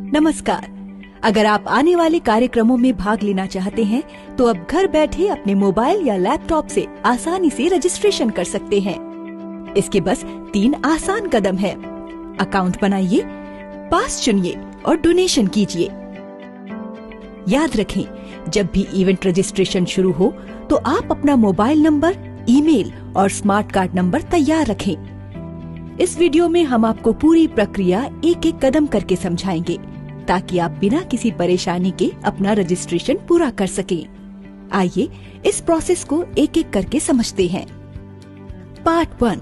नमस्कार। अगर आप आने वाले कार्यक्रमों में भाग लेना चाहते हैं तो अब घर बैठे अपने मोबाइल या लैपटॉप से आसानी से रजिस्ट्रेशन कर सकते हैं। इसके बस 3 आसान कदम हैं। अकाउंट बनाइए, पास चुनिए और डोनेशन कीजिए। याद रखें, जब भी इवेंट रजिस्ट्रेशन शुरू हो तो आप अपना मोबाइल नंबर, ईमेल और स्मार्ट कार्ड नंबर तैयार रखें। इस वीडियो में हम आपको पूरी प्रक्रिया एक एक कदम करके समझाएंगे ताकि आप बिना किसी परेशानी के अपना रजिस्ट्रेशन पूरा कर सकें। आइए इस प्रोसेस को एक एक करके समझते हैं। पार्ट 1।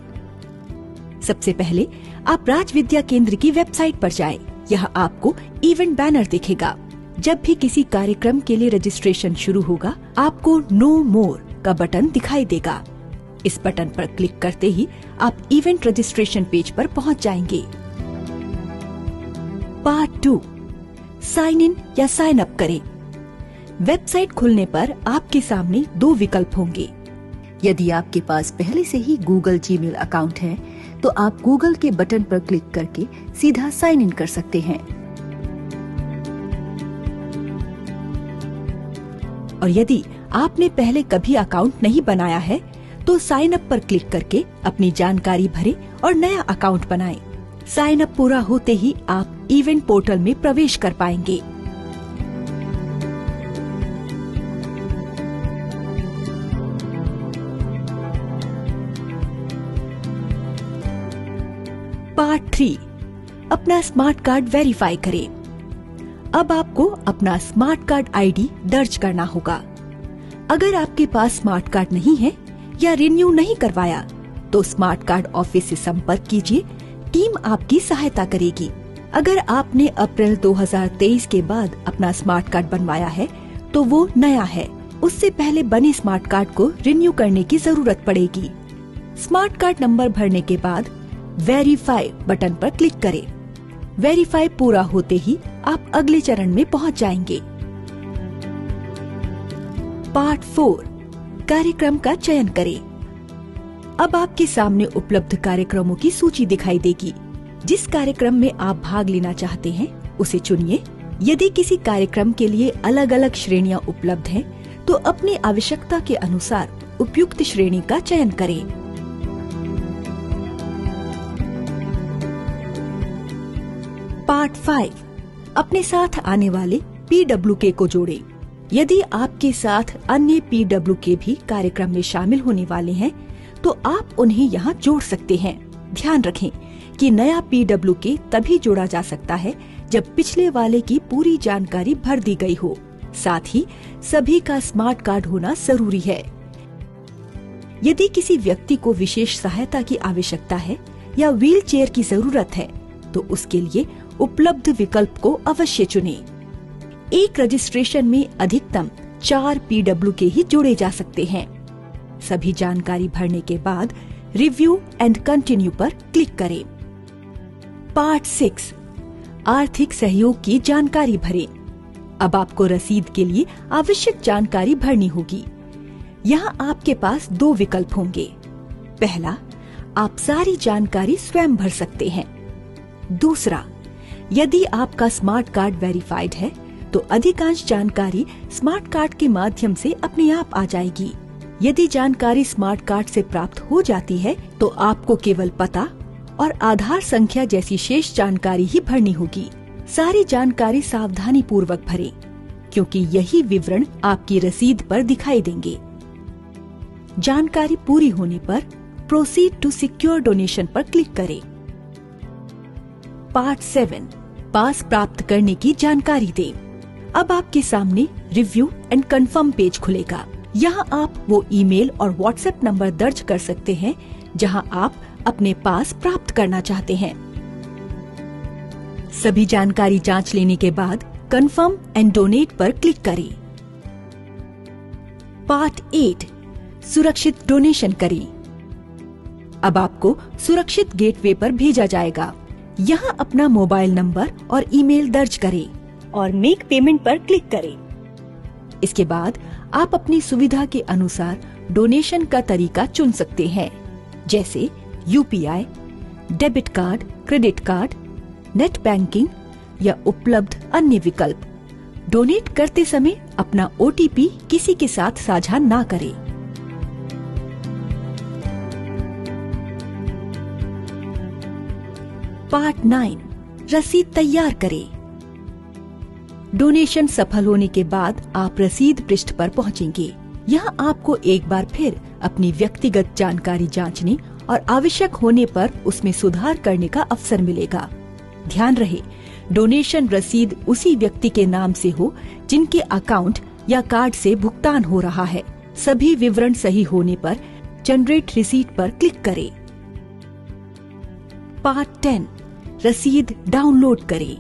सबसे पहले आप राज विद्या केंद्र की वेबसाइट पर जाएं। यहाँ आपको इवेंट बैनर दिखेगा। जब भी किसी कार्यक्रम के लिए रजिस्ट्रेशन शुरू होगा, आपको नो मोर का बटन दिखाई देगा। इस बटन पर क्लिक करते ही आप इवेंट रजिस्ट्रेशन पेज पर पहुंच जाएंगे। पार्ट 2। साइन इन या साइन अप करें। वेबसाइट खुलने पर आपके सामने 2 विकल्प होंगे। यदि आपके पास पहले से ही गूगल जीमेल अकाउंट है तो आप गूगल के बटन पर क्लिक करके सीधा साइन इन कर सकते हैं। और यदि आपने पहले कभी अकाउंट नहीं बनाया है तो साइन अप पर क्लिक करके अपनी जानकारी भरें और नया अकाउंट बनाएं। साइन अप पूरा होते ही आप इवेंट पोर्टल में प्रवेश कर पाएंगे। पार्ट 3। अपना स्मार्ट कार्ड वेरीफाई करें। अब आपको अपना स्मार्ट कार्ड आईडी दर्ज करना होगा। अगर आपके पास स्मार्ट कार्ड नहीं है या रिन्यू नहीं करवाया तो स्मार्ट कार्ड ऑफिस से संपर्क कीजिए। टीम आपकी सहायता करेगी। अगर आपने अप्रैल 2023 के बाद अपना स्मार्ट कार्ड बनवाया है तो वो नया है। उससे पहले बने स्मार्ट कार्ड को रिन्यू करने की जरूरत पड़ेगी। स्मार्ट कार्ड नंबर भरने के बाद वेरीफाई बटन पर क्लिक करें। वेरीफाई पूरा होते ही आप अगले चरण में पहुंच जाएंगे। पार्ट 4। कार्यक्रम का चयन करें। अब आपके सामने उपलब्ध कार्यक्रमों की सूची दिखाई देगी। जिस कार्यक्रम में आप भाग लेना चाहते हैं उसे चुनिए। यदि किसी कार्यक्रम के लिए अलग अलग श्रेणियां उपलब्ध हैं, तो अपनी आवश्यकता के अनुसार उपयुक्त श्रेणी का चयन करें। पार्ट 5। अपने साथ आने वाले PWK को जोड़ें। यदि आपके साथ अन्य PWK भी कार्यक्रम में शामिल होने वाले हैं तो आप उन्हें यहाँ जोड़ सकते हैं। ध्यान रखें कि नया PWK तभी जोड़ा जा सकता है जब पिछले वाले की पूरी जानकारी भर दी गई हो। साथ ही सभी का स्मार्ट कार्ड होना जरूरी है। यदि किसी व्यक्ति को विशेष सहायता की आवश्यकता है या व्हील चेयर की जरूरत है तो उसके लिए उपलब्ध विकल्प को अवश्य चुनें। एक रजिस्ट्रेशन में अधिकतम 4 PWK ही जोड़े जा सकते हैं। सभी जानकारी भरने के बाद रिव्यू एंड कंटिन्यू पर क्लिक करें। पार्ट 6। आर्थिक सहयोग की जानकारी भरें। अब आपको रसीद के लिए आवश्यक जानकारी भरनी होगी। यहाँ आपके पास 2 विकल्प होंगे। पहला, आप सारी जानकारी स्वयं भर सकते हैं। दूसरा, यदि आपका स्मार्ट कार्ड वेरीफाइड है तो अधिकांश जानकारी स्मार्ट कार्ड के माध्यम से अपने आप आ जाएगी। यदि जानकारी स्मार्ट कार्ड से प्राप्त हो जाती है तो आपको केवल पता और आधार संख्या जैसी शेष जानकारी ही भरनी होगी। सारी जानकारी सावधानी पूर्वक भरें क्योंकि यही विवरण आपकी रसीद पर दिखाई देंगे। जानकारी पूरी होने पर प्रोसीड टू सिक्योर डोनेशन पर क्लिक करें। पार्ट 7। पास प्राप्त करने की जानकारी दें। अब आपके सामने रिव्यू एंड कंफर्म पेज खुलेगा। यहाँ आप वो ईमेल और व्हाट्सएप नंबर दर्ज कर सकते हैं जहाँ आप अपने पास प्राप्त करना चाहते हैं। सभी जानकारी जांच लेने के बाद कंफर्म एंड डोनेट पर क्लिक करें। पार्ट 8। सुरक्षित डोनेशन करें। अब आपको सुरक्षित गेटवे पर भेजा जाएगा। यहाँ अपना मोबाइल नंबर और ईमेल दर्ज करें और मेक पेमेंट पर क्लिक करें। इसके बाद आप अपनी सुविधा के अनुसार डोनेशन का तरीका चुन सकते हैं, जैसे UPI, debit card, credit card, net banking, या उपलब्ध अन्य विकल्प। डोनेट करते समय अपना OTP किसी के साथ साझा ना करें। पार्ट 9, रसीद तैयार करें। डोनेशन सफल होने के बाद आप रसीद पृष्ठ पर पहुंचेंगे। यहाँ आपको एक बार फिर अपनी व्यक्तिगत जानकारी जांचने और आवश्यक होने पर उसमें सुधार करने का अवसर मिलेगा। ध्यान रहे, डोनेशन रसीद उसी व्यक्ति के नाम से हो जिनके अकाउंट या कार्ड से भुगतान हो रहा है। सभी विवरण सही होने पर जनरेट रिसीट पर क्लिक करें। पार्ट 10, रसीद डाउनलोड करें।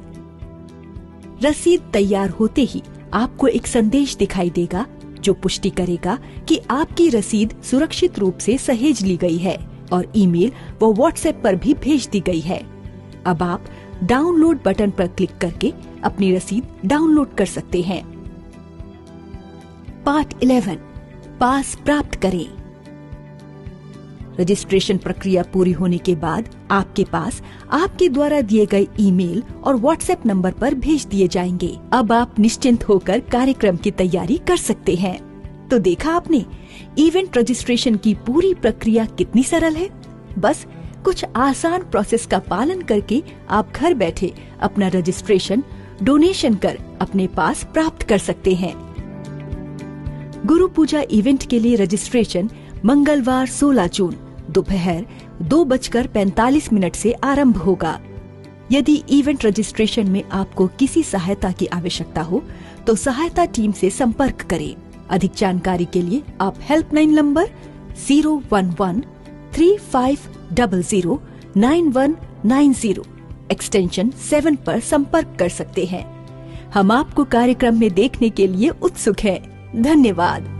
रसीद तैयार होते ही आपको एक संदेश दिखाई देगा जो पुष्टि करेगा कि आपकी रसीद सुरक्षित रूप से सहेज ली गई है और ईमेल व व्हाट्सएप पर भी भेज दी गई है। अब आप डाउनलोड बटन पर क्लिक करके अपनी रसीद डाउनलोड कर सकते हैं। पार्ट 11, पास प्राप्त करें। रजिस्ट्रेशन प्रक्रिया पूरी होने के बाद आपके पास आपके द्वारा दिए गए ईमेल और व्हाट्सएप नंबर पर भेज दिए जाएंगे। अब आप निश्चिंत होकर कार्यक्रम की तैयारी कर सकते हैं। तो देखा आपने, इवेंट रजिस्ट्रेशन की पूरी प्रक्रिया कितनी सरल है। बस कुछ आसान प्रोसेस का पालन करके आप घर बैठे अपना रजिस्ट्रेशन डोनेशन कर अपने पास प्राप्त कर सकते हैं। गुरु पूजा इवेंट के लिए रजिस्ट्रेशन मंगलवार 16 जून दोपहर 2:45 से आरंभ होगा। यदि इवेंट रजिस्ट्रेशन में आपको किसी सहायता की आवश्यकता हो तो सहायता टीम से संपर्क करें। अधिक जानकारी के लिए आप हेल्पलाइन नंबर 011-3500-9190 एक्सटेंशन 7 पर संपर्क कर सकते हैं। हम आपको कार्यक्रम में देखने के लिए उत्सुक हैं। धन्यवाद।